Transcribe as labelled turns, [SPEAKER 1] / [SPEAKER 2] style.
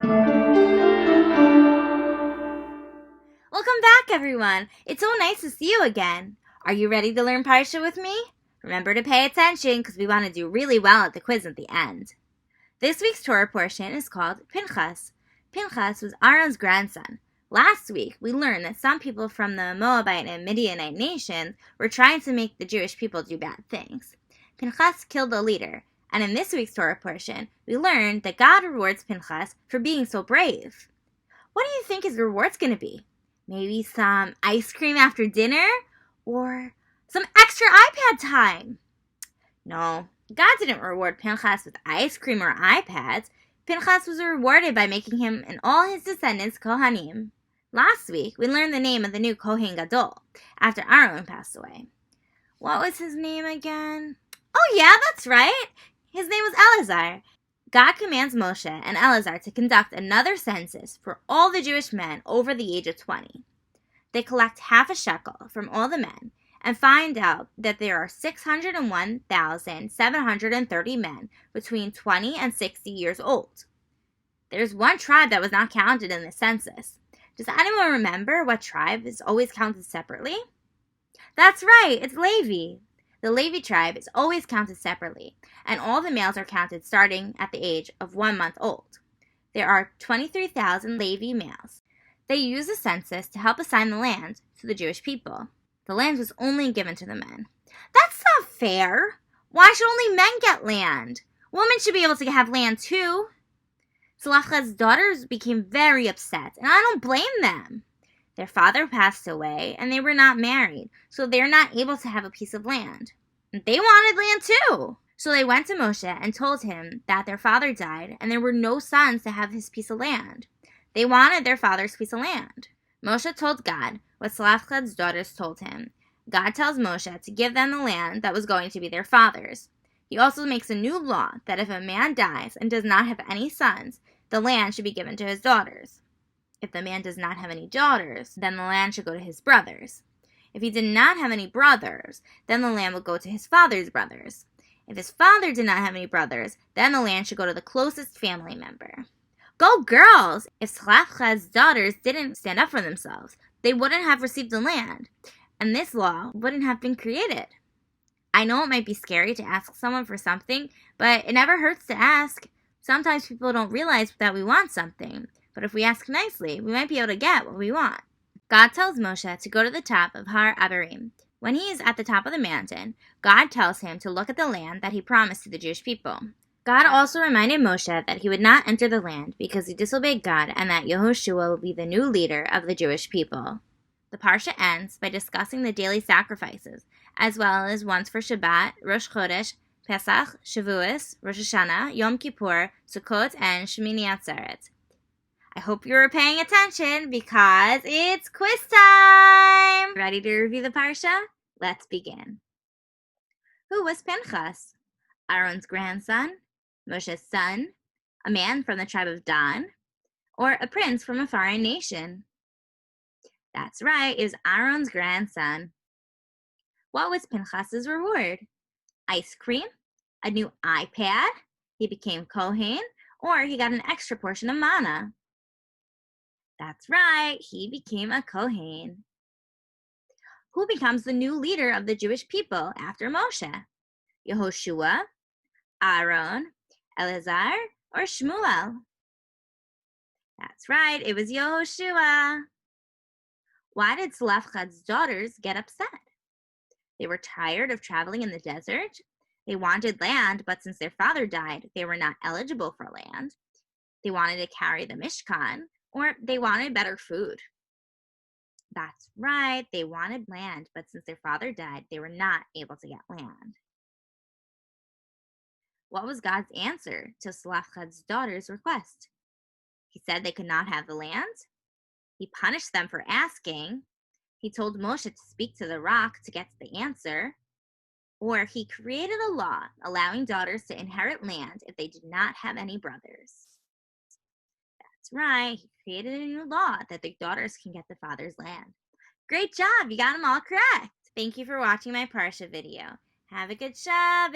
[SPEAKER 1] Welcome back, everyone. It's so nice to see you again. Are you ready to learn Parsha with me? Remember to pay attention because we want to do really well at the quiz at the end. This week's Torah portion is called Pinchas. Pinchas was Aaron's grandson. Last week, we learned that some people from the Moabite and Midianite nations were trying to make the Jewish people do bad things. Pinchas killed the leader, and in this week's Torah portion, we learned that God rewards Pinchas for being so brave. What do you think his reward's going to be? Maybe some ice cream after dinner? Or some extra iPad time? No, God didn't reward Pinchas with ice cream or iPads. Pinchas was rewarded by making him and all his descendants Kohanim. Last week, we learned the name of the new Kohen Gadol, after Aaron passed away. What was his name again? Oh yeah, that's right! His name was Eleazar. God commands Moshe and Eleazar to conduct another census for all the Jewish men over the age of 20. They collect half a shekel from all the men and find out that there are 601,730 men between 20 and 60 years old. There's one tribe that was not counted in the census. Does anyone remember what tribe is always counted separately? That's right, it's Levi. The Levi tribe is always counted separately, and all the males are counted starting at the age of 1 month old. There are 23,000 Levi males. They use the census to help assign the land to the Jewish people. The land was only given to the men. That's not fair. Why should only men get land? Women should be able to have land too. Zelophehad's daughters became very upset, and I don't blame them. Their father passed away, and they were not married, so they're not able to have a piece of land. They wanted land too. So they went to Moshe and told him that their father died, and there were no sons to have his piece of land. They wanted their father's piece of land. Moshe told God what Zelophehad's daughters told him. God tells Moshe to give them the land that was going to be their father's. He also makes a new law that if a man dies and does not have any sons, the land should be given to his daughters. If the man does not have any daughters, then the land should go to his brothers. If he did not have any brothers, then the land would go to his father's brothers. If his father did not have any brothers, then the land should go to the closest family member. Go girls! If Zelophehad's daughters didn't stand up for themselves, they wouldn't have received the land, and this law wouldn't have been created. I know it might be scary to ask someone for something, but it never hurts to ask. Sometimes people don't realize that we want something. But if we ask nicely, we might be able to get what we want. God tells Moshe to go to the top of Har Abarim. When he is at the top of the mountain, God tells him to look at the land that he promised to the Jewish people. God also reminded Moshe that he would not enter the land because he disobeyed God and that Yehoshua will be the new leader of the Jewish people. The Parsha ends by discussing the daily sacrifices, as well as ones for Shabbat, Rosh Chodesh, Pesach, Shavuos, Rosh Hashanah, Yom Kippur, Sukkot, and Shemini Atzeret. I hope you were paying attention because it's quiz time! Ready to review the Parsha? Let's begin. Who was Pinchas? Aaron's grandson, Moshe's son, a man from the tribe of Dan, or a prince from a foreign nation? That's right, it was Aaron's grandson. What was Pinchas's reward? Ice cream, a new iPad, he became Kohen, or he got an extra portion of manna. That's right, he became a Kohen. Who becomes the new leader of the Jewish people after Moshe? Yehoshua, Aaron, Eleazar, or Shmuel? That's right, it was Yehoshua. Why did Zelophehad's daughters get upset? They were tired of traveling in the desert. They wanted land, but since their father died, they were not eligible for land. They wanted to carry the Mishkan, or they wanted better food. That's right, they wanted land, but since their father died, they were not able to get land. What was God's answer to Zelophehad's daughter's request? He said they could not have the land. He punished them for asking. He told Moshe to speak to the rock to get to the answer. Or he created a law allowing daughters to inherit land if they did not have any brothers. That's right, he created a new law that the daughters can get the father's land. Great job, you got them all correct. Thank you for watching my Parsha video. Have a good Shabbos.